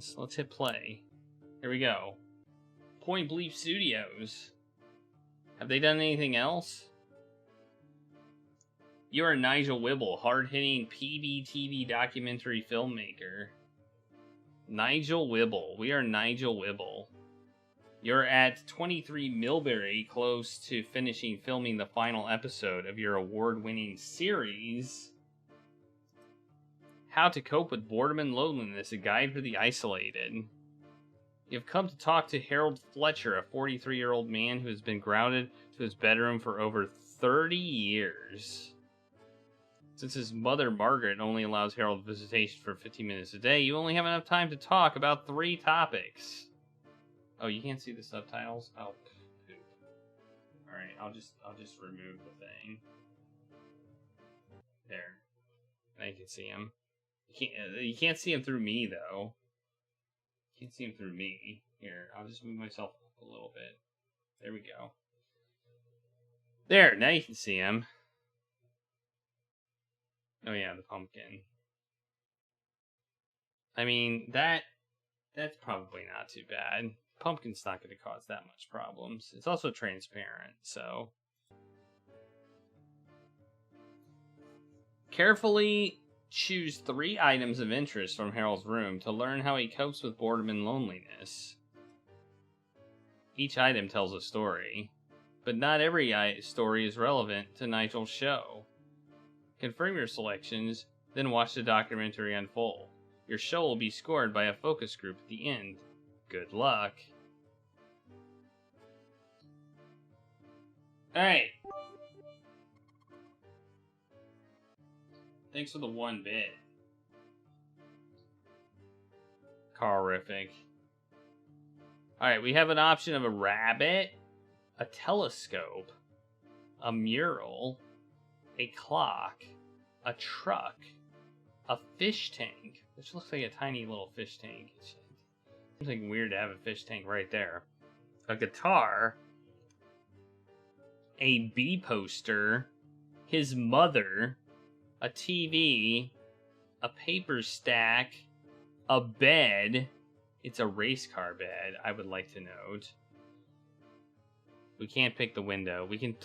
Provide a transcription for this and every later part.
questions. Let's hit play. Here we go. Point Bleep Studios. Have they done anything else? You are Nigel Wimble, hard-hitting PBTV documentary filmmaker. Nigel Wimble. We are Nigel Wimble. You're at 23 Millbury, close to finishing filming the final episode of your award-winning series, How to Cope with Boredom and Loneiness, a guide for the isolated. You've come to talk to Harold Fletcher, a 43-year-old man who has been grounded to his bedroom for over 30 years. Since his mother, Margaret, only allows Harold visitation for 15 minutes a day, you only have enough time to talk about 3 topics. Oh, you can't see the subtitles? Oh, poop. Alright, I'll just remove the thing. There. Now you can see him. You can't see him through me, though. You can't see him through me. Here, I'll just move myself up a little bit. There we go. There, now you can see him. Oh yeah, the pumpkin. I mean, that's probably not too bad. Pumpkin's not going to cause that much problems. It's also transparent, so... Carefully choose 3 items of interest from Harold's room to learn how he copes with boredom and loneliness. Each item tells a story, but not every story is relevant to Nigel's show. Confirm your selections, then watch the documentary unfold. Your show will be scored by a focus group at the end. Good luck. Alright. Thanks for the 1 bit. Horrific. Alright, we have an option of a rabbit, a telescope, a mural, a clock, a truck, a fish tank, which looks like a tiny little fish tank. Seems like weird to have a fish tank right there. A guitar, a bee poster, his mother, a TV, a paper stack, a bed. It's a race car bed, I would like to note. We can't pick the window. We can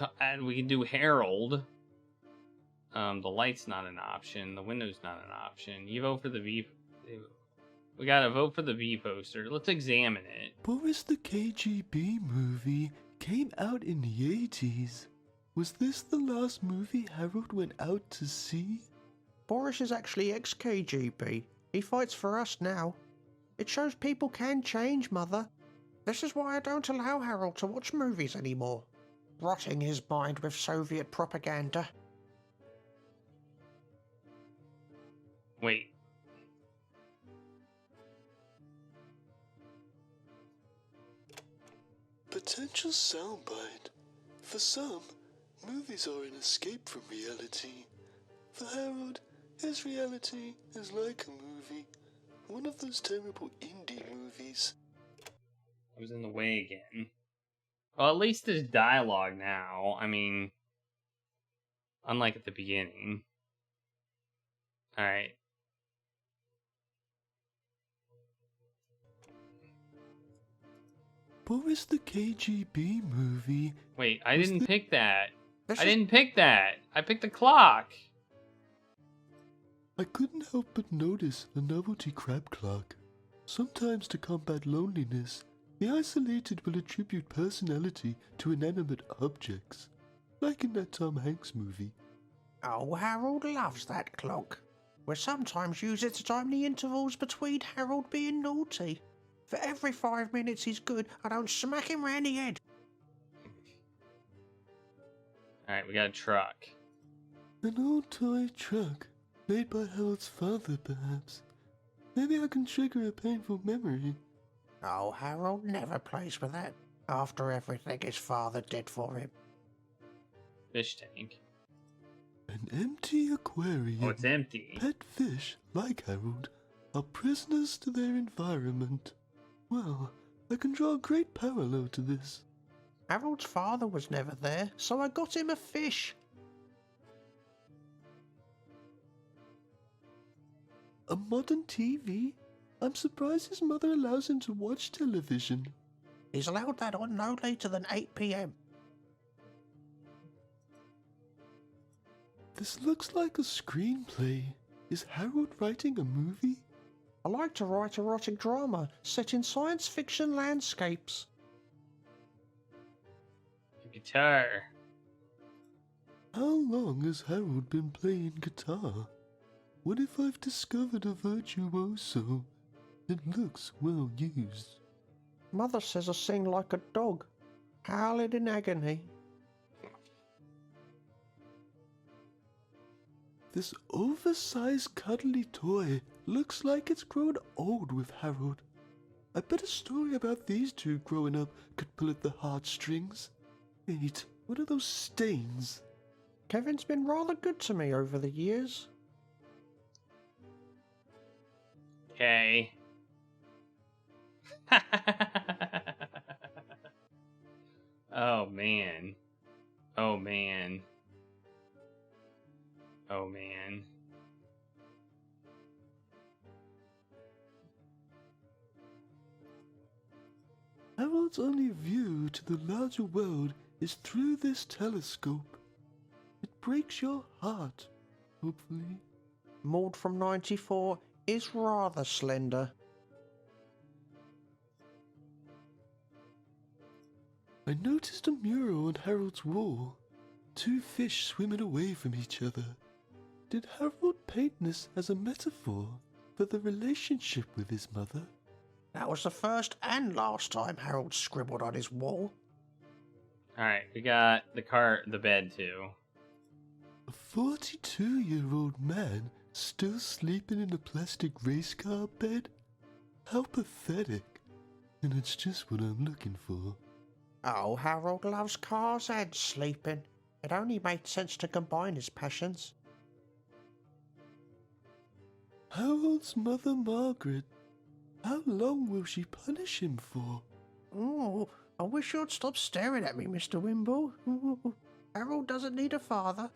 do Harold. The light's not an option. The window's not an option. You vote for the V. We gotta vote for the V poster. Let's examine it. Boris the KGB movie came out in the 80s. Was this the last movie Harold went out to see? Boris is actually ex-KGB. He fights for us now. It shows people can change, Mother. This is why I don't allow Harold to watch movies anymore. Rotting his mind with Soviet propaganda. Wait. Potential soundbite. For some, movies are an escape from reality. For Harold, his reality is like a movie. One of those terrible indie movies. I was in the way again. Well, at least there's dialogue now. I mean, unlike at the beginning. Alright. Boris the KGB movie. Wait, I didn't pick that. I didn't pick that. I picked the clock. I couldn't help but notice a novelty crab clock. Sometimes to combat loneliness, the isolated will attribute personality to inanimate objects, like in that Tom Hanks movie. Oh, Harold loves that clock. We sometimes use it to time the intervals between Harold being naughty. For every 5 minutes he's good, I don't smack him round the head. Alright, we got a truck. An old toy truck, made by Harold's father, perhaps. Maybe I can trigger a painful memory. Oh, Harold never plays with that, after everything his father did for him. Fish tank. An empty aquarium. Oh, it's empty. Pet fish, like Harold, are prisoners to their environment. Well, I can draw a great parallel to this. Harold's father was never there, so I got him a fish. A modern TV? I'm surprised his mother allows him to watch television. He's allowed that on no later than 8 p.m. This looks like a screenplay. Is Harold writing a movie? I like to write erotic drama set in science fiction landscapes. Guitar. How long has Harold been playing guitar? What if I've discovered a virtuoso that looks well used? Mother says I sing like a dog, howling in agony. This oversized cuddly toy looks like it's grown old with Harold. I bet a story about these two growing up could pull at the heartstrings. Wait, what are those stains? Kevin's been rather good to me over the years. Okay. Oh man. Oh man. Oh man. Harold's only view to the larger world is through this telescope. It breaks your heart, hopefully. Maud from 94 is rather slender. I noticed a mural on Harold's wall. Two fish swimming away from each other. Did Harold paint this as a metaphor for the relationship with his mother? That was the first and last time Harold scribbled on his wall. Alright, we got the bed too. A 42-year-old man still sleeping in a plastic race car bed? How pathetic. And it's just what I'm looking for. Oh, Harold loves cars and sleeping. It only made sense to combine his passions. Harold's mother, Margaret. How long will she punish him for? Oh, I wish you'd stop staring at me, Mr. Wimble. Harold doesn't need a father.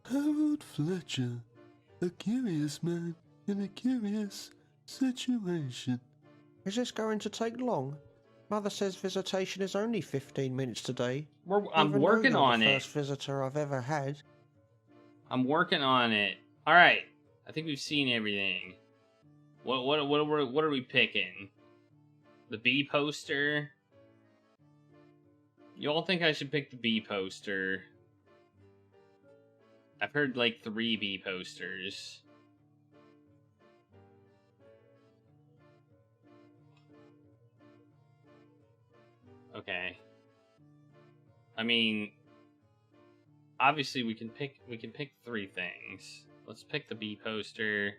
Harold Fletcher, a curious man in a curious situation. Is this going to take long? Mother says visitation is only 15 minutes today. I'm even though working you're on the it. first visitor I've ever had. I'm working on it. Alright. I think we've seen everything. What are we picking? The B poster? You all think I should pick the B poster? I've heard like 3 B posters. Okay. I mean, obviously we can pick 3 things. Let's pick the B poster.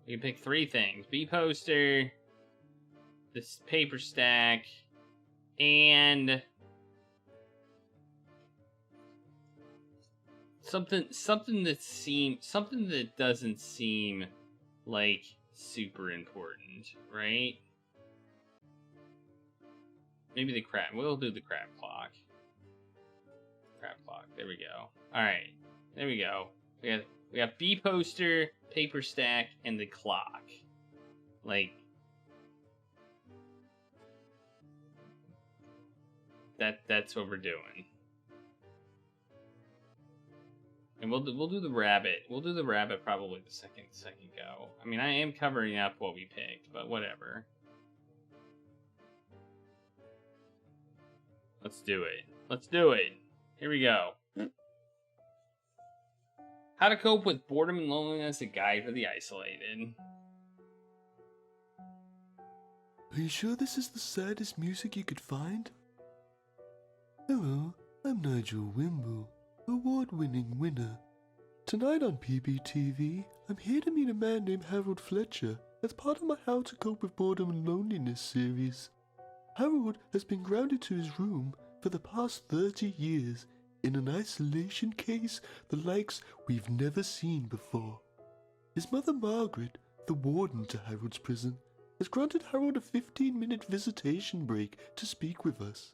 We can pick 3 things. B poster, this paper stack, and something that doesn't seem like super important, right? Maybe the crab. We'll do the crab clock. Crab clock. There we go. All right. There we go. We got B poster, paper stack, and the clock. Like that's what we're doing. And we'll do the rabbit. We'll do the rabbit probably the second go. I mean, I am covering up what we picked, but whatever. Let's do it. Let's do it. Here we go. How to cope with boredom and loneliness, a guide for the isolated. Are you sure this is the saddest music you could find? Hello, I'm Nigel Wimble, award-winning winner. Tonight on PBTV, I'm here to meet a man named Harold Fletcher as part of my How to Cope with Boredom and Loneliness series. Harold has been grounded to his room for the past 30 years in an isolation case the likes we've never seen before. His mother Margaret, the warden to Harold's prison, has granted Harold a 15-minute visitation break to speak with us.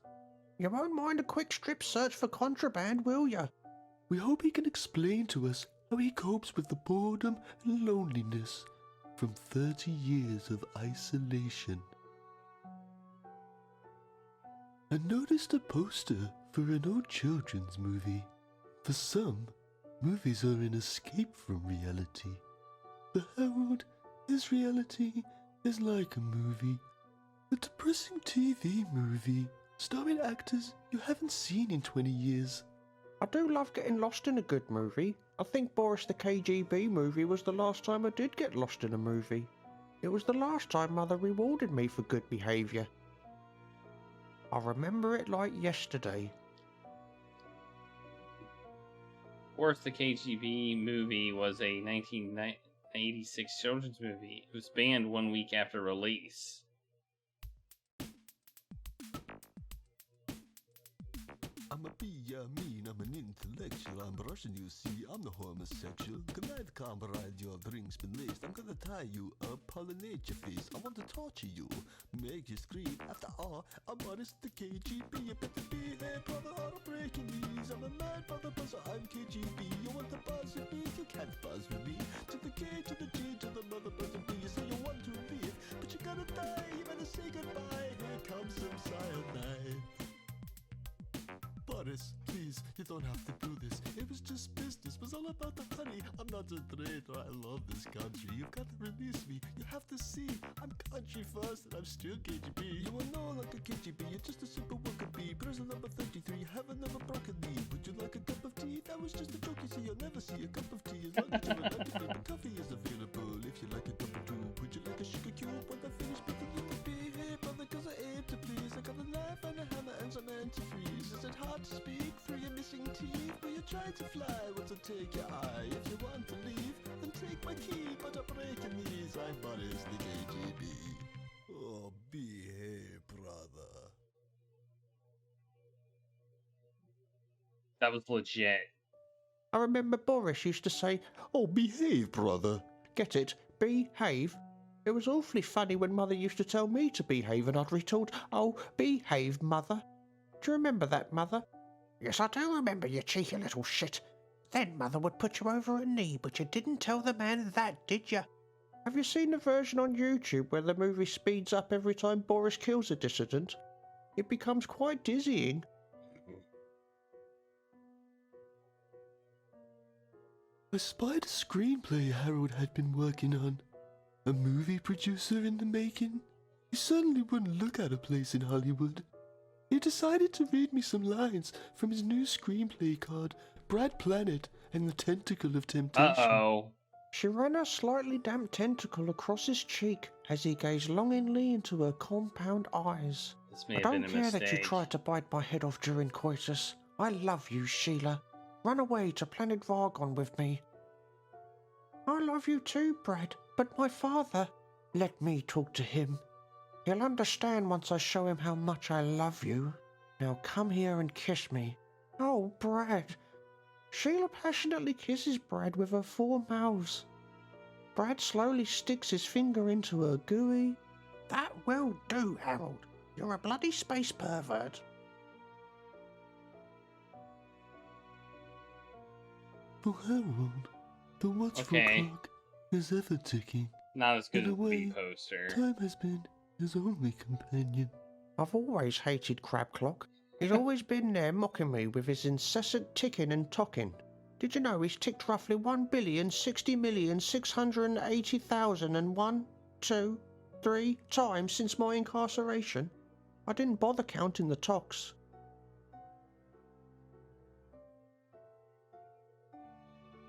You won't mind a quick strip search for contraband, will ya? We hope he can explain to us how he copes with the boredom and loneliness from 30 years of isolation. I noticed a poster for an old children's movie. For some, movies are an escape from reality. For Harold, his reality is like a movie. A depressing TV movie, starring actors you haven't seen in 20 years. I do love getting lost in a good movie. I think Boris the KGB movie was the last time I did get lost in a movie. It was the last time Mother rewarded me for good behaviour. I remember it like yesterday. Boris the KGB movie was a 1986 children's movie. It was banned 1 week after release. I'm a mean, I'm an intellectual, I'm Russian, you see, I'm the homosexual. Good night, comrade, your drink's been laced. I'm gonna tie you up, pollinate your face. I want to torture you, make you scream. After all, I'm Boris the KGB. You better behave, brother, or I'm breaking knees. I'm a mad brother, buzzer, I'm KGB. You want to buzz with me? You can't buzz with me. To the K, to the G, to the mother buzzer B. You say you want to leave, but you gotta die. You better say goodbye. Here comes some cyanide. Boris, please, you don't have to do this. It was just business, it was all about the honey. I'm not a traitor, I love this country. You've got to release me, you have to see. I'm country first and I'm still KGB. You are no longer KGB, you're just a simple worker bee. Person number 33, haven't never broken knee. Would you like a cup of tea? That was just a joke, you see, you'll never see a cup of tea. As long as you're a lucky but coffee is available. If you like a double two, would you like a sugar cube? When I finish, but you can be here, brother, cause I aim to please. I got a knife and a hammer and some antifreeze. Is it hard to speak through your missing teeth? Will you try to fly? What's it take your eye? If you want to leave, then take my key. But I'm breaking these. I'm Boris the KGB. Oh, behave, brother. That was legit. I remember Boris used to say, "Oh, behave, brother." Get it? Behave? It was awfully funny when Mother used to tell me to behave and I'd retort, "Oh, behave, Mother." Do you remember that, Mother? Yes, I do remember, you cheeky little shit. Then Mother would put you over a knee, but you didn't tell the man that, did you? Have you seen the version on YouTube where the movie speeds up every time Boris kills a dissident? It becomes quite dizzying. I spied a screenplay Harold had been working on. A movie producer in the making. He certainly wouldn't look at a place in Hollywood. He decided to read me some lines from his new screenplay called Brad Planet and the Tentacle of Temptation. Uh-oh. She ran a slightly damp tentacle across his cheek as he gazed longingly into her compound eyes. This may I have been don't a care mistake. that you tried to bite my head off during coitus. I love you, Sheila. Run away to Planet Vargon with me. I love you too, Brad, but my father... Let me talk to him. He'll understand once I show him how much I love you. Now come here and kiss me. Oh, Brad. Sheila passionately kisses Brad with her 4 mouths. Brad slowly sticks his finger into her gooey. That will do, Harold. You're a bloody space pervert. For Harold, the watchful Okay. clock is ever ticking. Not as good In as a the way, poster. time has been his only companion. I've always hated Crab Clock. He's always been there mocking me with his incessant ticking and tocking. Did you know he's ticked roughly 1,060,680,001, 2, 3 times since my incarceration? I didn't bother counting the tocks.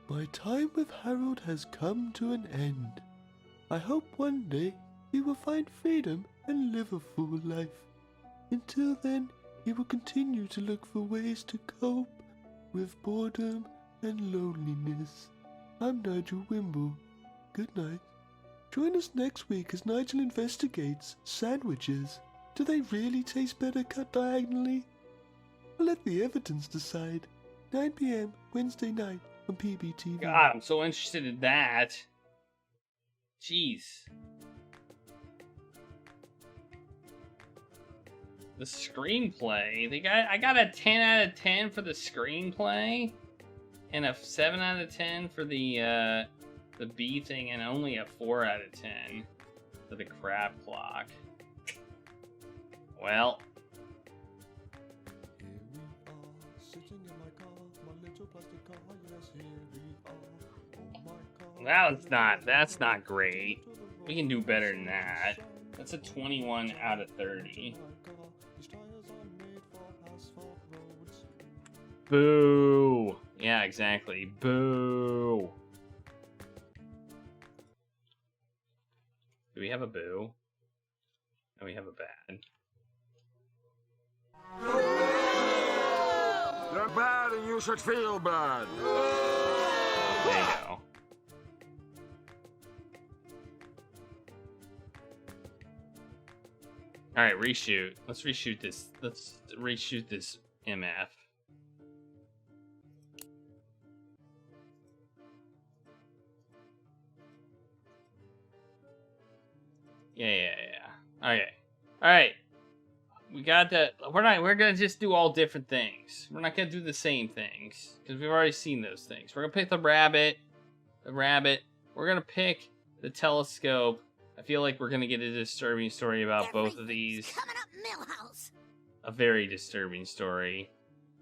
My time with Harold has come to an end. I hope one day he will find freedom and live a full life. Until then, he will continue to look for ways to cope with boredom and loneliness. I'm Nigel Wimble. Good night. Join us next week as Nigel investigates sandwiches. Do they really taste better cut diagonally? I'll let the evidence decide. 9 p.m. Wednesday night on PBTV. God, I'm so interested in that. Jeez. The screenplay. I got a 10 out of 10 for the screenplay. And a 7 out of 10 for the the bee thing, and only a 4 out of 10 for the crab clock. Well, that's not great. We can do better than that. That's a 21 out of 30. Boo! Yeah, exactly. Boo! Do we have a boo? No, we have a bad. You're bad and you should feel bad. There you go. Alright, reshoot. Let's reshoot this. Let's reshoot this MF. Yeah. Okay. Alright. We got that. We're gonna just do all different things. We're not gonna do the same things. Because we've already seen those things. We're gonna pick the rabbit. We're gonna pick the telescope. I feel like we're gonna get a disturbing story about both of these. Coming up, Millhouse. A very disturbing story.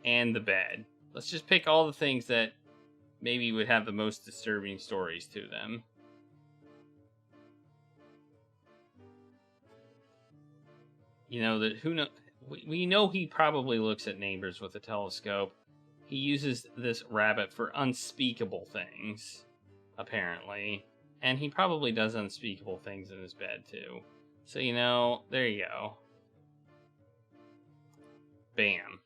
And the bed. Let's just pick all the things that maybe would have the most disturbing stories to them. You know, that who know? We know he probably looks at neighbors with a telescope. He uses this rabbit for unspeakable things, apparently. And he probably does unspeakable things in his bed, too. So, you know, there you go. Bam.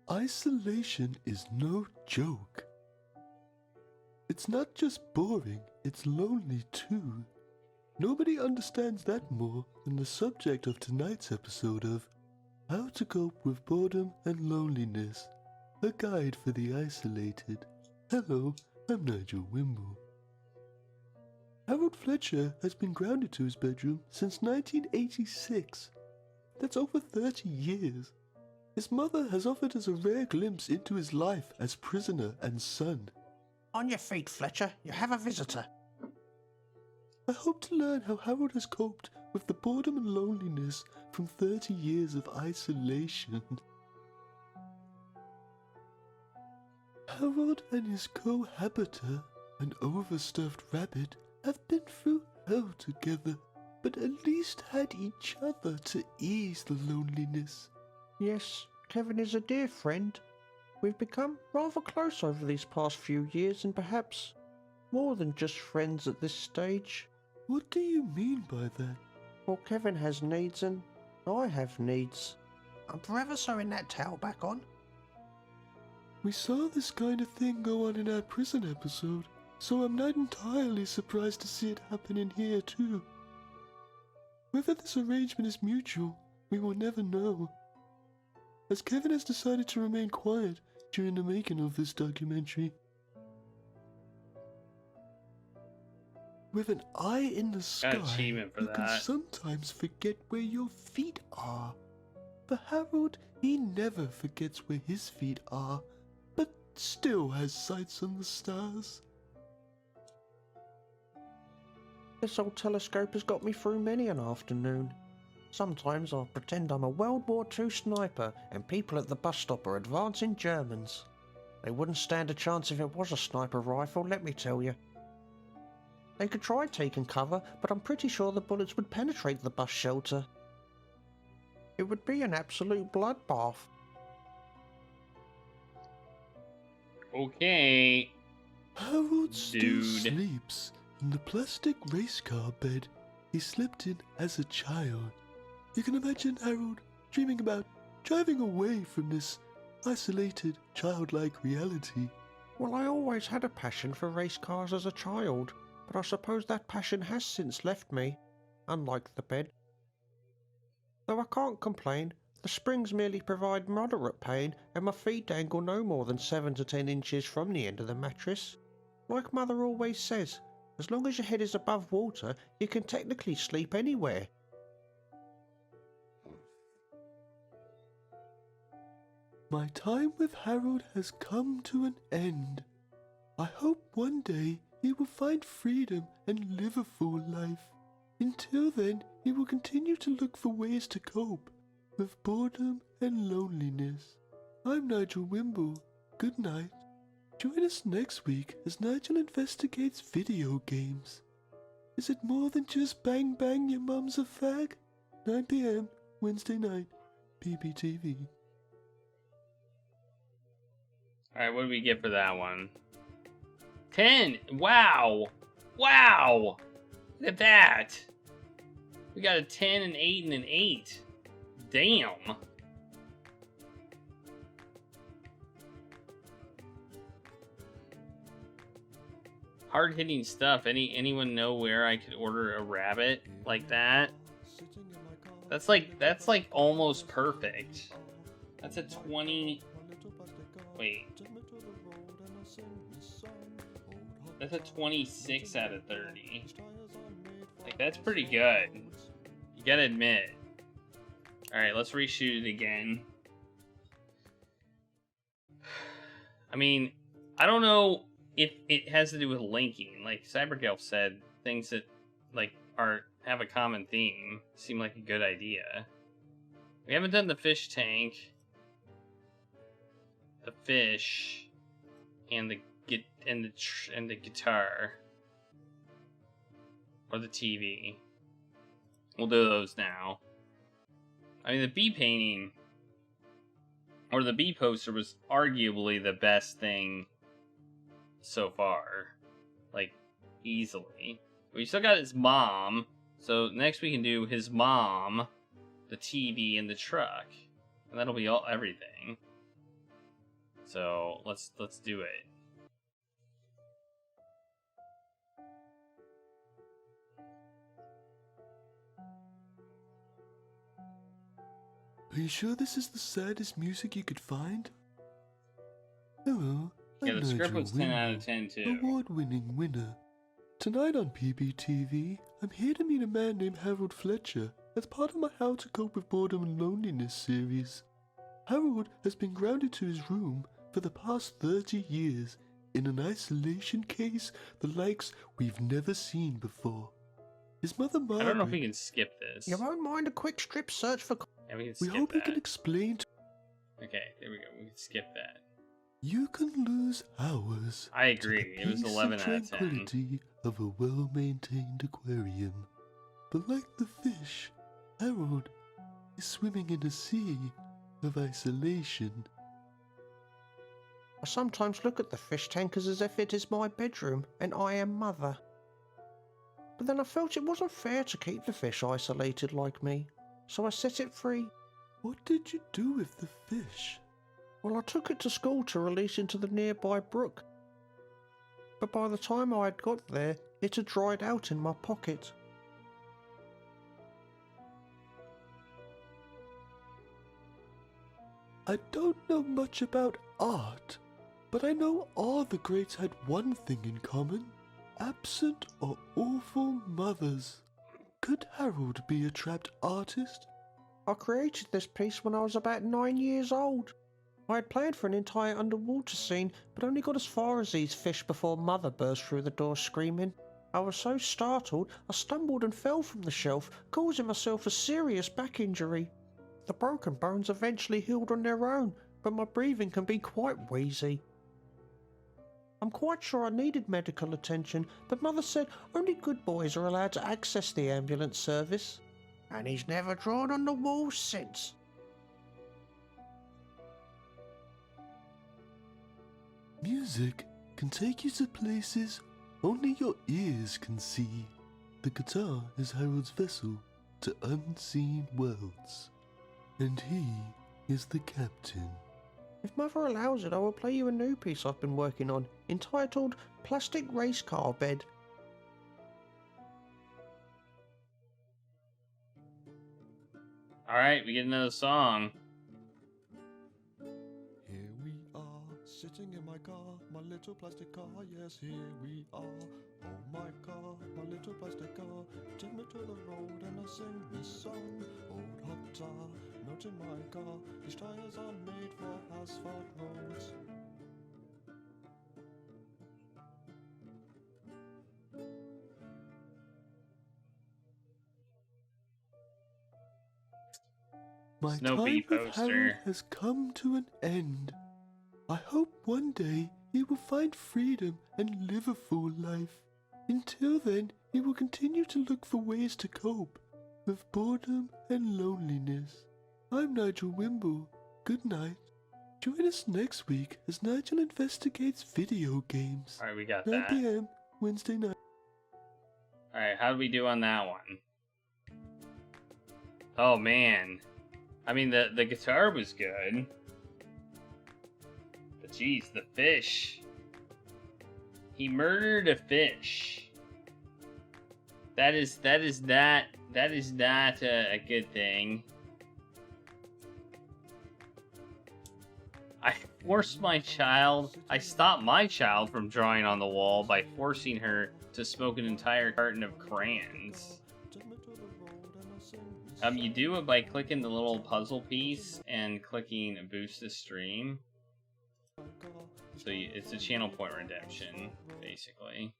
Isolation is no joke. It's not just boring, it's lonely too. Nobody understands that more than the subject of tonight's episode of How to Cope with Boredom and Loneliness, a guide for the isolated. Hello, I'm Nigel Wimble. Harold Fletcher has been grounded to his bedroom since 1986. That's over 30 years. His mother has offered us a rare glimpse into his life as prisoner and son. On your feet, Fletcher. You have a visitor. I hope to learn how Harold has coped with the boredom and loneliness from 30 years of isolation. Harold and his cohabiter, an overstuffed rabbit, have been through hell together, but at least had each other to ease the loneliness. Yes, Kevin is a dear friend. We've become rather close over these past few years and perhaps more than just friends at this stage. What do you mean by that? Well, Kevin has needs and I have needs. I'm forever sewing that towel back on. We saw this kind of thing go on in our prison episode, so I'm not entirely surprised to see it happen in here too. Whether this arrangement is mutual, we will never know, as Kevin has decided to remain quiet during the making of this documentary. With an eye in the sky, Got an achievement for you can that. sometimes forget where your feet are. For Harold, he never forgets where his feet are, but still has sights on the stars. This old telescope has got me through many an afternoon. Sometimes I'll pretend I'm a World War II sniper and people at the bus stop are advancing Germans. They wouldn't stand a chance if it was a sniper rifle, let me tell you. They could try taking cover, but I'm pretty sure the bullets would penetrate the bus shelter. It would be an absolute bloodbath. Okay. Harold still Dude. sleeps in the plastic race car bed he slept in as a child. You can imagine Harold dreaming about driving away from this isolated, childlike reality. Well, I always had a passion for race cars as a child, but I suppose that passion has since left me, unlike the bed. Though I can't complain, the springs merely provide moderate pain and my feet dangle no more than 7 to 10 inches from the end of the mattress. Like Mother always says, as long as your head is above water, you can technically sleep anywhere. My time with Harold has come to an end. I hope one day he will find freedom and live a full life. Until then, he will continue to look for ways to cope with boredom and loneliness. I'm Nigel Wimble. Good night. Join us next week as Nigel investigates video games. Is it more than just bang bang your mum's a fag? 9 p.m. Wednesday night, PBTV. Alright, what do we get for that one? 10! Wow! Wow! Look at that! We got a 10, an 8, and an 8. Damn! Hard-hitting stuff. Anyone know where I could order a rabbit like that? That's like almost perfect. That's a 20. Wait. That's a 26 out of 30. Like, that's pretty good. You gotta admit. Alright, let's reshoot it again. I mean, I don't know if it has to do with linking. Like Cybergelf said, things that like have a common theme seem like a good idea. We haven't done the fish tank, the fish, and the guitar, or the TV. We'll do those now. I mean, the bee painting or the bee poster was arguably the best thing so far, like easily. We still got his mom, so next we can do his mom, the TV, and the truck, and that'll be everything. So let's do it. Are you sure this is the saddest music you could find? Hello, Yeah, I'm the script Nigel was 10 out Wimble, of 10 too. award-winning winner. Tonight on PBTV, I'm here to meet a man named Harold Fletcher as part of my How to Cope with Boredom and Loneliness series. Harold has been grounded to his room for the past 30 years in an isolation case the likes we've never seen before. His mother Margaret... I don't know if we can skip this. You won't mind a quick strip search for... Yeah, we can We skip hope that. he can explain to... Okay, there we go. We can skip that. You can lose hours. I to agree. the It was peace 11 and out of 10. tranquility of a well-maintained aquarium. But like the fish, Harold is swimming in a sea of isolation. I sometimes look at the fish tankers as if it is my bedroom and I am mother. But then I felt it wasn't fair to keep the fish isolated like me, so I set it free. What did you do with the fish? Well, I took it to school to release into the nearby brook. But by the time I had got there, it had dried out in my pocket. I don't know much about art, but I know all the greats had one thing in common: absent or awful mothers. Could Harold be a trapped artist? I created this piece when I was about 9 years old. I had planned for an entire underwater scene, but only got as far as these fish before Mother burst through the door screaming. I was so startled, I stumbled and fell from the shelf, causing myself a serious back injury. The broken bones eventually healed on their own, but my breathing can be quite wheezy. I'm quite sure I needed medical attention, but Mother said only good boys are allowed to access the ambulance service. And he's never drawn on the walls since. Music can take you to places only your ears can see. The guitar is Harold's vessel to unseen worlds, and he is the captain. If Mother allows it, I will play you a new piece I've been working on, entitled Plastic Race Car Bed. Alright, we get another song. Here we are, sitting in my car, my little plastic car, yes, here we are. Oh my God, my little plastic car, take me to the road and I sing this song. Old hot tar, no out in my car. These tires aren't made for asphalt roads. My Snoopy time with Harold poster. has come to an end. I hope one day he will find freedom and live a full life. Until then, he will continue to look for ways to cope with boredom and loneliness. I'm Nigel Wimble. Good night. Join us next week as Nigel investigates video games. Alright, we got 9 that. p.m. Wednesday night. Alright, how did we do on that one? Oh man. I mean, the guitar was good. But geez, the fish. He murdered a fish. That is not a good thing. I stopped my child from drawing on the wall by forcing her to smoke an entire carton of crayons. You do it by clicking the little puzzle piece and clicking boost the stream. So it's a channel point redemption, basically.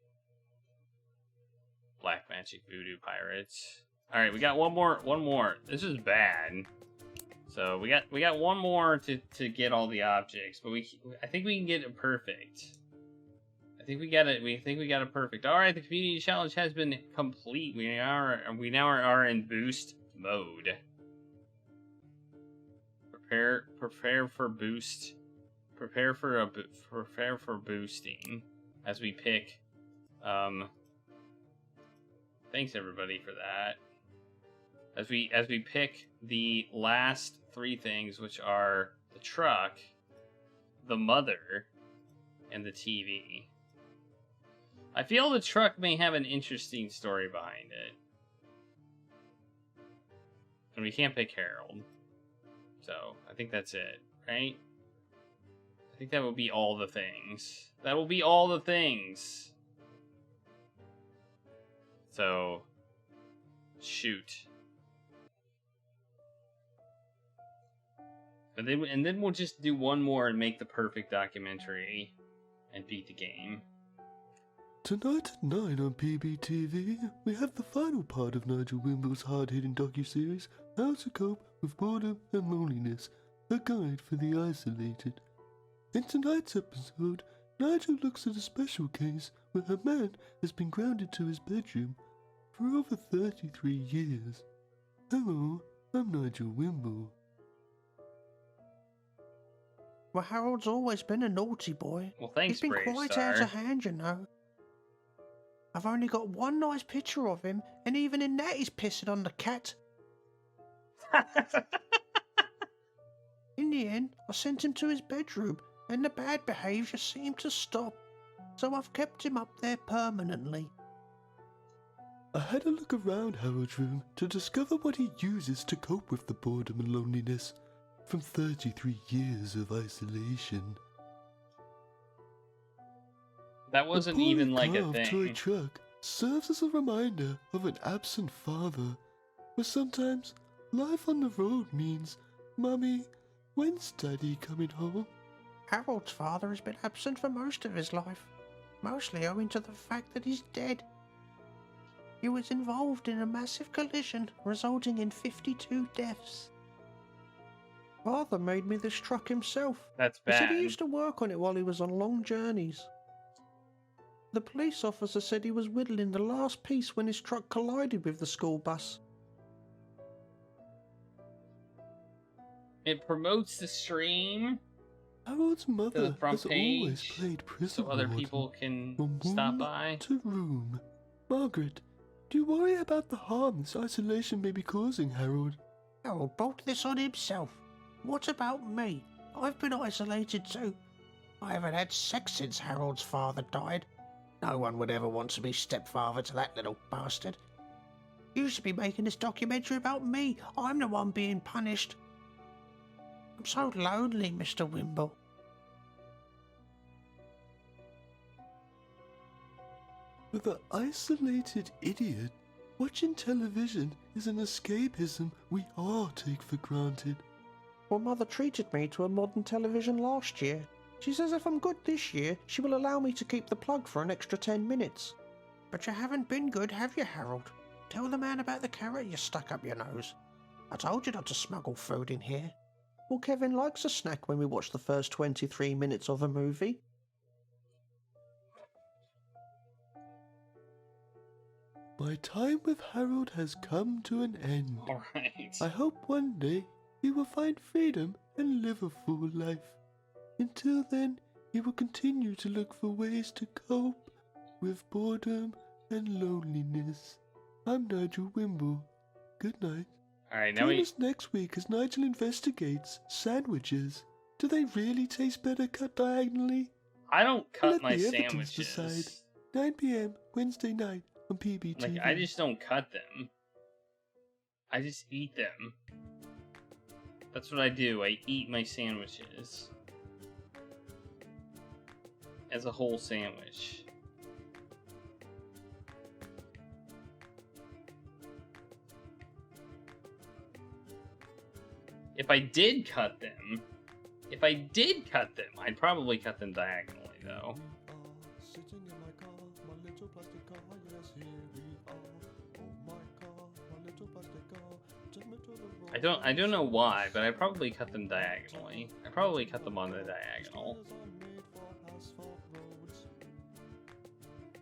Black Magic Voodoo Pirates. All right, we got one more. This is bad. So we got one more to get all the objects, but I think we can get it perfect. I think we got it perfect. All right, the community challenge has been complete. We now are in boost mode. Prepare for boost. Prepare for boosting as we pick. Thanks everybody for that. As we pick the last three things, which are the truck, the mother, and the TV. I feel the truck may have an interesting story behind it. And we can't pick Harold. So, I think that's it, right? I think that will be all the things. That will be all the things. So, shoot. And then we'll just do one more and make the perfect documentary and beat the game. Tonight at 9 on PBTV, we have the final part of Nigel Wimble's hard-hitting docuseries, How to Cope with Boredom and Loneiness, a guide for the isolated. In tonight's episode, Nigel looks at a special case where a man has been grounded to his bedroom for over 33 years. Hello, I'm Nigel Wimble. Well, Harold's always been a naughty boy. Well, thanks, He's been Brave quite Star. out of hand, you know. I've only got one nice picture of him, and even in that he's pissing on the cat. In the end, I sent him to his bedroom, and the bad behaviour seemed to stop. So I've kept him up there permanently. I had a look around Harold's room to discover what he uses to cope with the boredom and loneliness from 33 years of isolation. That wasn't even like a carved toy thing. truck serves as a reminder of an absent father, where sometimes life on the road means, Mummy, when's Daddy coming home? Harold's father has been absent for most of his life, mostly owing to the fact that he's dead. He was involved in a massive collision, resulting in 52 deaths. Father made me this truck himself. That's He said bad. he used to work on it while he was on long journeys. The police officer said he was whittling the last piece when his truck collided with the school bus. It promotes the stream Harold's to mother the front has always page played prison so other warden people can from stop room by. to room. Margaret, do you worry about the harm this isolation may be causing Harold? Harold brought this on himself. What about me? I've been isolated too. I haven't had sex since Harold's father died. No one would ever want to be stepfather to that little bastard. You should be making this documentary about me. I'm the one being punished. I'm so lonely, Mr. Wimble. For the isolated idiot, watching television is an escapism we all take for granted. Well, Mother treated me to a modern television last year. She says if I'm good this year, she will allow me to keep the plug for an extra 10 minutes. But you haven't been good, have you, Harold? Tell the man about the carrot you stuck up your nose. I told you not to smuggle food in here. Well, Kevin likes a snack when we watch the first 23 minutes of a movie. My time with Harold has come to an end. Alright. I hope one day he will find freedom and live a full life. Until then, he will continue to look for ways to cope with boredom and loneliness. I'm Nigel Wimble. Good night. Alright, now Join us next week as Nigel investigates sandwiches. Do they really taste better cut diagonally? I don't cut Let my the evidence sandwiches. decide. 9 p.m. Wednesday night on PBTV. Like, I just don't cut them. I just eat them. That's what I do. I eat my sandwiches. As a whole sandwich. If I did cut them, I'd probably cut them diagonally, though. I don't know why, but I probably cut them diagonally. I probably cut them on the diagonal.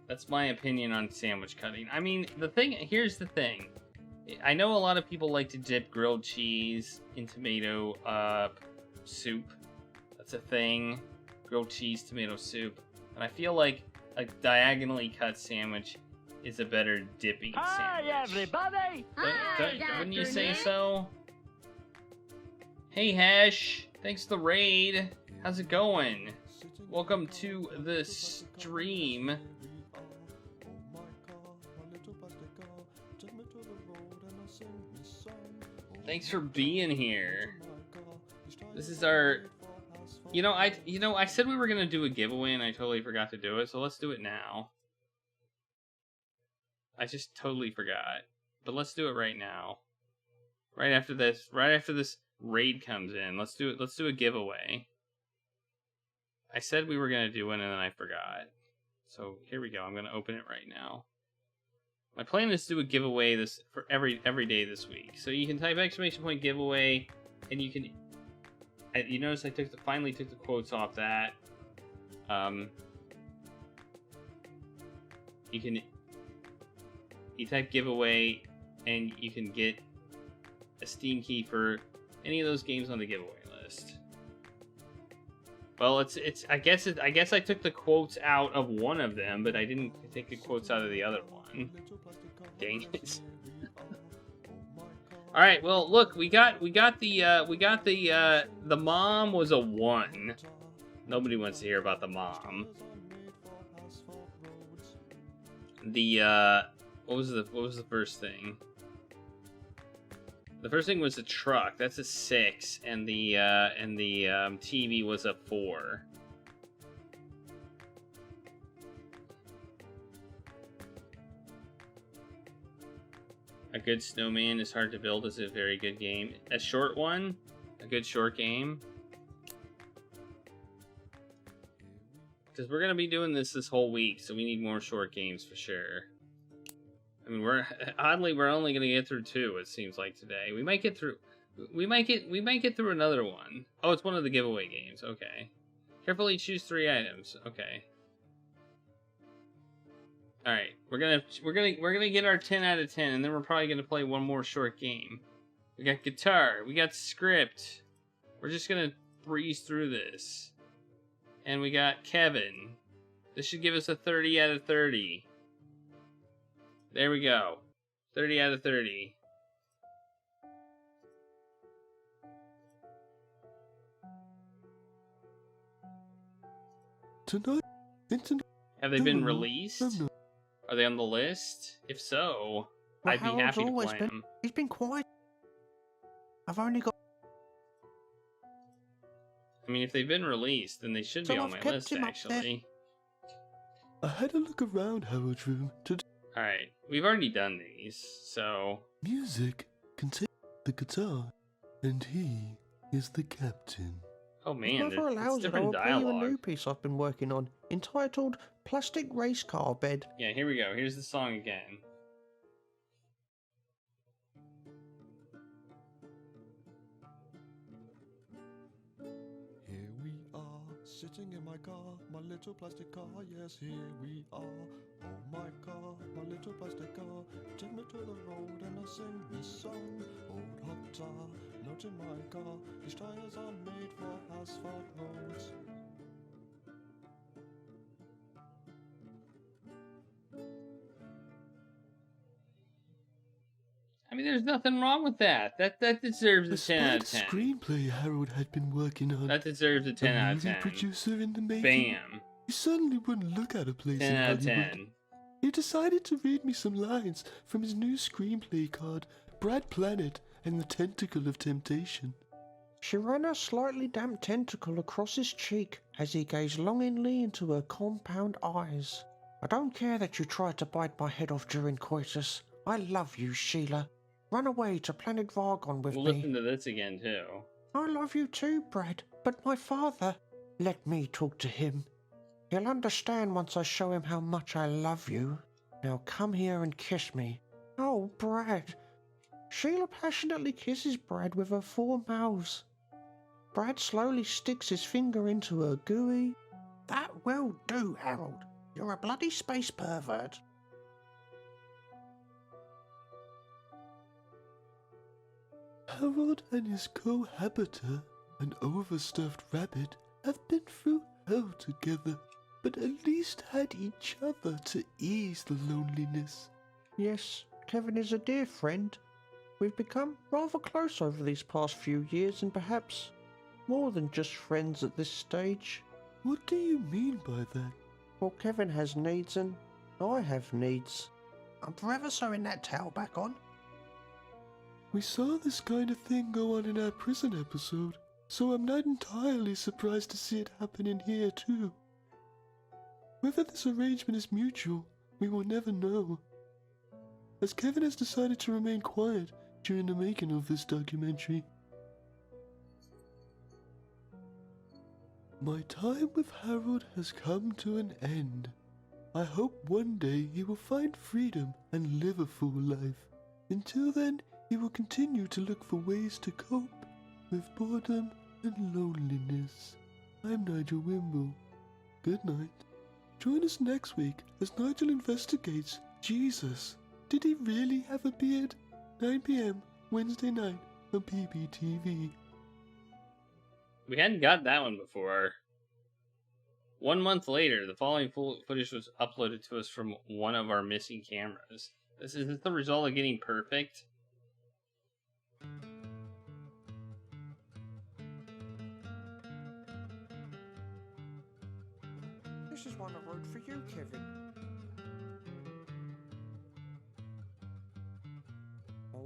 That's my opinion on sandwich cutting. I mean, here's the thing. I know a lot of people like to dip grilled cheese in tomato soup. That's a thing. Grilled cheese tomato soup. And I feel like a diagonally cut sandwich is a better dipping sandwich. Hi, everybody! Wouldn't you say so? Hey, Hash. Thanks for the raid. How's it going? Welcome to the stream. Thanks for being here. This is our... I said we were gonna do a giveaway and I totally forgot to do it, so let's do it now. I just totally forgot. But let's do it right now. Right after this raid comes in, let's do a giveaway. I said we were gonna do one and then I forgot. So here we go. I'm gonna open it right now. My plan is to do a giveaway for every day this week. So you can type !! giveaway, and you can. You notice I finally took the quotes off that. You type giveaway, and you can get a Steam key for any of those games on the giveaway list. Well, I guess I took the quotes out of one of them, but I didn't take the quotes out of the other one. Dang it. All right, well, look, we got the mom was a 1. Nobody wants to hear about the mom. What was the first thing? The first thing was the truck. That's a 6, and the TV was a 4. A good snowman is hard to build is a very good game. A short one? A good short game? Because we're going to be doing this whole week, so we need more short games for sure. I mean, we're only going to get through 2, it seems like today. We might get through another one. Oh, it's one of the giveaway games. Okay. Carefully choose 3 items. Okay. All right, we're gonna get our 10 out of 10, and then we're probably gonna play one more short game. We got guitar, we got script. We're just gonna breeze through this, and we got Kevin. This should give us a 30 out of 30. There we go, 30 out of 30. Have they been released? Are they on the list? If so, Well, I'd be Harold's happy to always play been- them. He's been quiet. I've only got... I mean, if they've been released, then they should be So on I've my kept list, him up there. actually. I had a look around Harold's room to Alright, we've already done these, so... music contains the guitar, and he is the captain. Oh man, Mother it's allows it, I different will play you a dialogue. new piece I've been working on, entitled Plastic Race Car Bed. Yeah, here we go. Here's the song again. Here we are, sitting in my car, my little plastic car, yes, here we are. Oh my God, my little plastic car, take me to the road and I'll sing this song. Old hot tar, not in my car, these tires are made for asphalt roads. I mean, there's nothing wrong with that. That deserves a 10 out of 10. The screenplay Harold had been working on, That deserves a 10 out of 10. producer in the making, Bam. he certainly wouldn't look at a place 10 in out of Hollywood. 10. He decided to read me some lines from his new screenplay called Brad Planet and the Tentacle of Temptation. She ran her slightly damp tentacle across his cheek as he gazed longingly into her compound eyes. I don't care that you tried to bite my head off during coitus. I love you, Sheila. Run away to Planet Vargon with We'll me. listen to this again, too. I love you too, Brad, but my father... Let me talk to him. He'll understand once I show him how much I love you. Now come here and kiss me. Oh, Brad. Sheila passionately kisses Brad with her 4 mouths. Brad slowly sticks his finger into her gooey. That will do, Harold. You're a bloody space pervert. Harold and his cohabiter, an overstuffed rabbit, have been through hell together, but at least had each other to ease the loneliness. Yes, Kevin is a dear friend. We've become rather close over these past few years and perhaps more than just friends at this stage. What do you mean by that? Well, Kevin has needs and I have needs. I'm forever sewing that towel back on. We saw this kind of thing go on in our prison episode, so I'm not entirely surprised to see it happen in here too. Whether this arrangement is mutual, we will never know, as Kevin has decided to remain quiet during the making of this documentary. My time with Harold has come to an end. I hope one day he will find freedom and live a full life. Until then, he will continue to look for ways to cope with boredom and loneliness. I'm Nigel Wimble. Good night. Join us next week as Nigel investigates Jesus. Did he really have a beard? 9 p.m. Wednesday night on PBTV. We hadn't got that one before. 1 month later, the following footage was uploaded to us from one of our missing cameras. Is this the result of getting perfect? This is one I wrote for you, Kevin.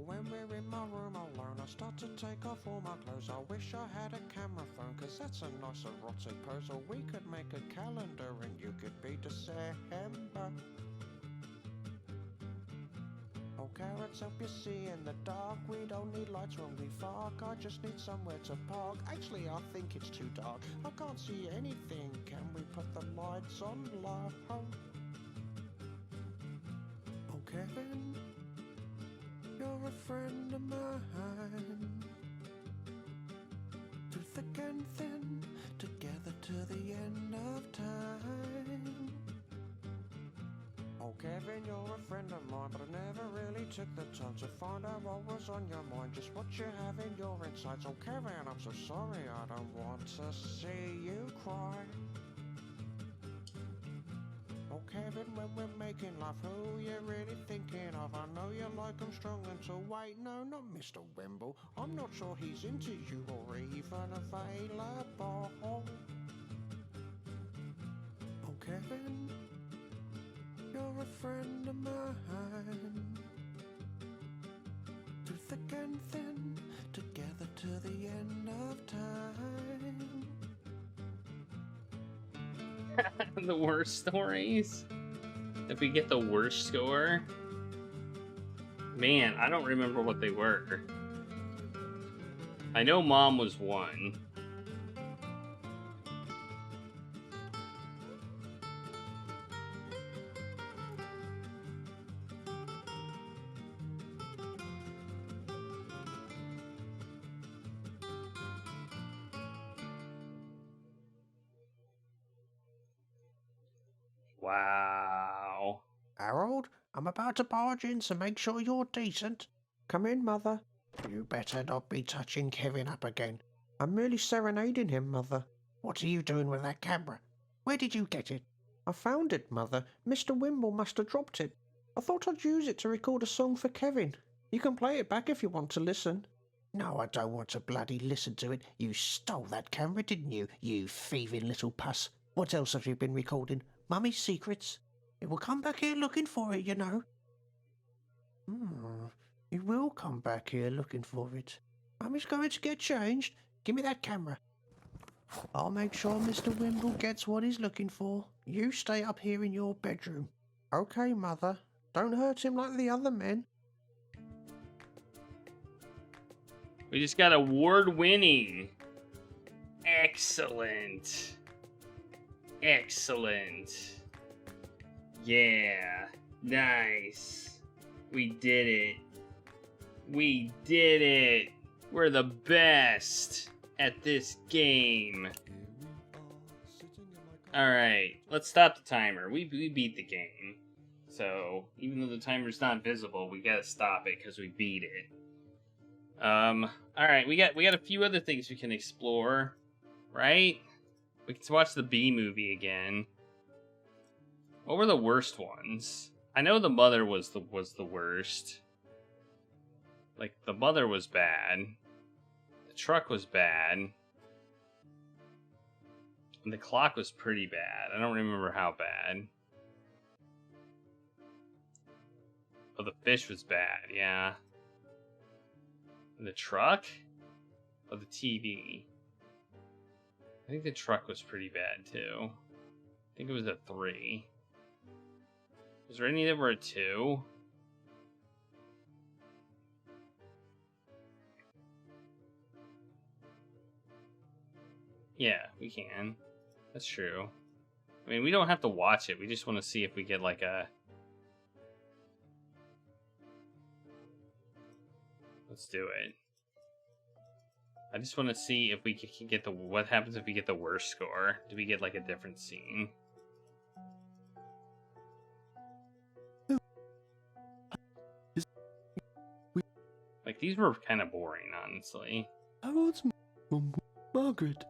When we're in my room alone, I start to take off all my clothes. I wish I had a camera phone, cause that's a nice erotic pose. Or we could make a calendar and you could be December. Oh, carrots help you see in the dark. We don't need lights when we fuck. I just need somewhere to park. Actually, I think it's too dark. I can't see anything. Can we put the lights on low? Oh, Kevin, you're a friend of mine. Through thick and thin, together to the end of time. Oh, Kevin, you're a friend of mine, but I never really took the time to find out what was on your mind, just what you have in your insides. Oh, Kevin, I'm so sorry, I don't want to see you cry. Oh, Kevin, when we're making love, who you really thinking of? I know you like him strong until wait, no, not Mr. Wimble. I'm not sure he's into you or even available. Oh, Kevin, you're a friend of mine. Through thick and thin, together to the end of time. The worst stories? If we get the worst score? Man, I don't remember what they were. I know Mom was 1. Wow. Harold, I'm about to barge in, so make sure you're decent. Come in, Mother. You better not be touching Kevin up again. I'm merely serenading him, Mother. What are you doing with that camera? Where did you get it? I found it, Mother. Mr. Wimble must have dropped it. I thought I'd use it to record a song for Kevin. You can play it back if you want to listen. No, I don't want to bloody listen to it. You stole that camera, didn't you? You thieving little puss. What else have you been recording? Mummy's secrets? It will come back here looking for it, you know. He will come back here looking for it. Mummy's going to get changed. Give me that camera. I'll make sure Mr. Wimble gets what he's looking for. You stay up here in your bedroom. Okay, Mother. Don't hurt him like the other men. We just got award-winning. Excellent. Excellent. Yeah. Nice. We did it. We did it. We're the best at this game. Alright, let's stop the timer. We beat the game. So, even though the timer's not visible, we gotta stop it because we beat it. Alright, we got a few other things we can explore, right? We can watch the B movie again. What were the worst ones? I know the mother was the worst. Like, the mother was bad. The truck was bad. And the clock was pretty bad. I don't remember how bad. Oh, the fish was bad, yeah. And the truck? Or the TV? I think the truck was pretty bad, too. I think it was a 3. Was there any that were a 2? Yeah, we can. That's true. I mean, we don't have to watch it. We just want to see if we get like a... Let's do it. I just want to see if we can get the... What happens if we get the worst score? Do we get like a different scene? Like, these were kind of boring, honestly. Harold's mum, Margaret.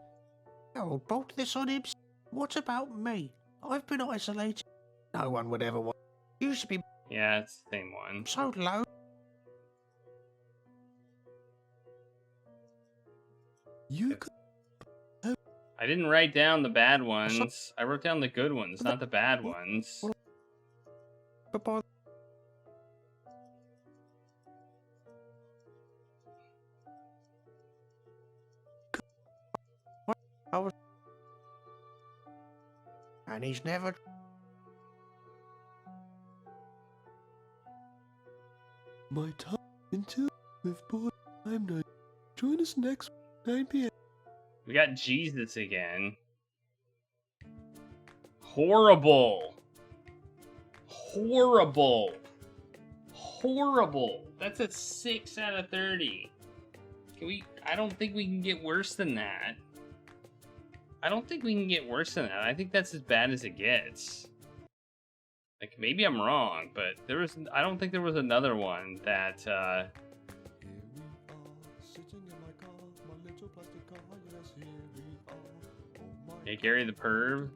Harold, bolt this on him. What about me? I've been isolated. No one would ever want. Used to be Yeah, it's the same one. so low. You could... I didn't write down the bad ones. I wrote down the good ones, not the bad ones. But by I was, and he's never. My time into with Boredom and Loneiness. Join us next 9 p.m. We got Jesus again. Horrible. Horrible. Horrible. That's a 6 out of 30. Can we... I don't think we can get worse than that. I don't think we can get worse than that. I think that's as bad as it gets. Like, maybe I'm wrong, but there was... I don't think there was another one that, Yeah, Gary the Perv.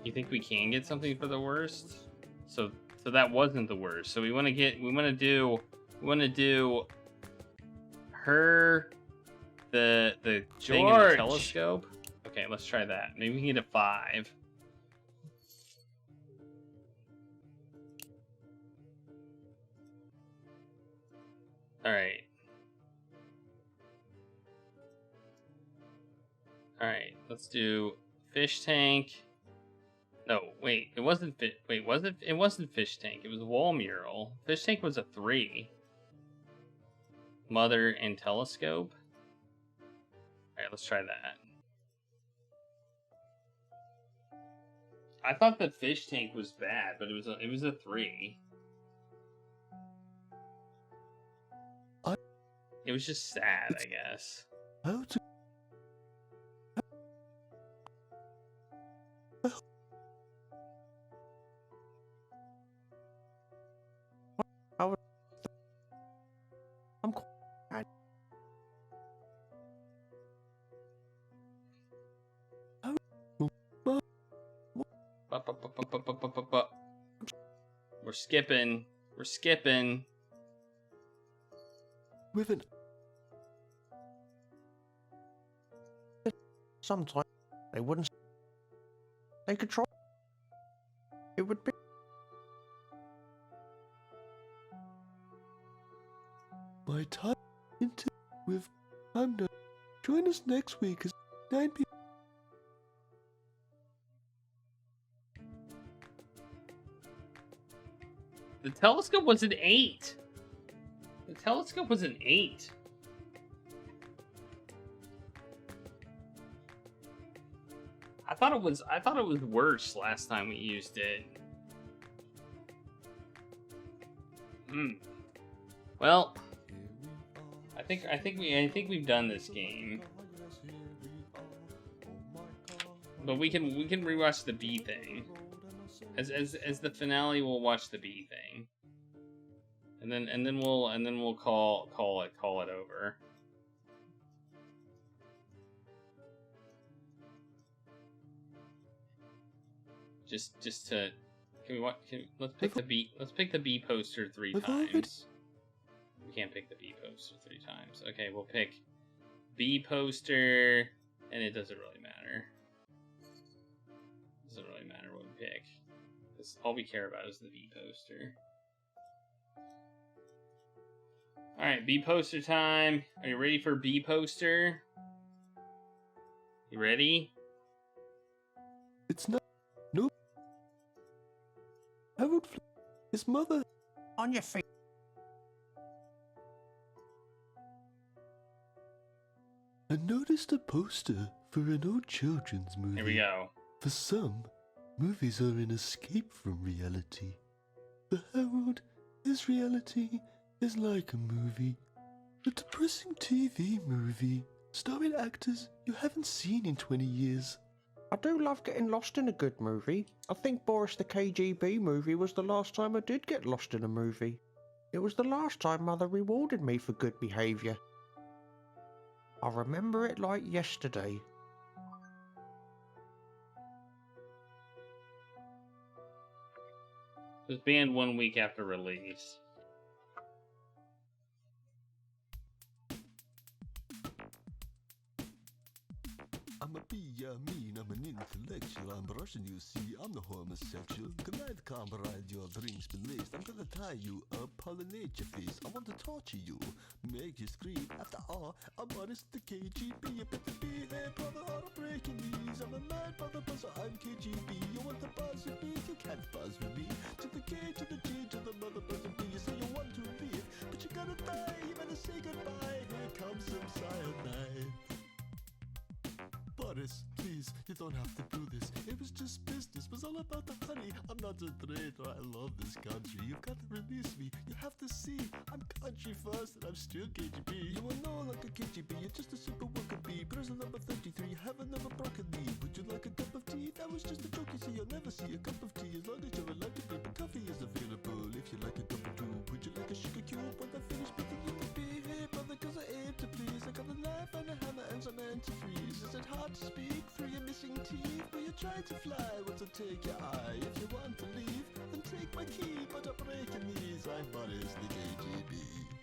You think we can get something for the worst? So that wasn't the worst. So we want to do her, the thing in the telescope. Okay, let's try that. Maybe we can get a 5. Alright. Alright, let's do fish tank. No, wait, it wasn't wait, was it? It wasn't Fish Tank. It was Wall Mural. Fish Tank was a 3. Mother and Telescope. All right, let's try that. I thought the Fish Tank was bad, but it was a 3. It was just sad, I guess. How to... I'm quite... We're skipping. We're skipping. With an... Sometimes they wouldn't... They could try... It would be... My time into with... I'm done. Join us next week as 9 p.m. The Telescope was an 8. The Telescope was an 8. I thought it was worse last time we used it. Well, I think we've done this game. But we can rewatch the B thing. As the finale, we'll watch the B thing. And then we'll call it over. Just to let's pick the B poster 3 times. We can't pick the B poster 3 times. Okay, we'll pick B poster, and it doesn't really matter. Doesn't really matter what we pick. Because all we care about is the B poster. Alright, B poster time. Are you ready for B poster? You ready? It's not... Nope. Harold his mother... On your feet. I noticed a poster for an old children's movie. Here we go. For some, movies are an escape from reality. For Harold, his reality is like a movie. A depressing TV movie, starring actors you haven't seen in 20 years. I do love getting lost in a good movie. I think Boris the KGB movie was the last time I did get lost in a movie. It was the last time Mother rewarded me for good behaviour. I remember it like yesterday. It was banned 1 week after release. I'm a mean, I'm an intellectual, I'm Russian, you see, I'm the homosexual. Good night, comrade, your drink's been laced. I'm gonna tie you up, pollinate your face. I want to torture you, make you scream. After all, I'm honest, the KGB. You better be there, brother, or I'm breaking these. I'm a mad brother, buzzer, I'm KGB. You want to buzz with me? You can't buzz with me. To the K, to the G, to the mother buzzer B. You say you want to leave, but you gotta die. You better say goodbye. Here comes some cyanide. Boris, please, you don't have to do this. It was just business, it was all about the honey. I'm not a traitor, I love this country. You've got to release me, you have to see. I'm country first and I'm still KGB. You are no longer KGB, you're just a simple worker bee. Person number 33, you have another broken knee. Would you like a cup of tea? That was just a joke, you see, you'll never see a cup of tea. As long as you're allowed to drink, but coffee is available. If you like a cup of tea, would you like a sugar cube? When I finish, but you can be here, brother, cause I aim to please. I got a knife and a hammer and some antifreeze. Is it hard to speak through your missing teeth? Will you try to fly? What's to take your eye? If you want to leave, then take my key. But I'm breaking these. I'm Boris the KGB.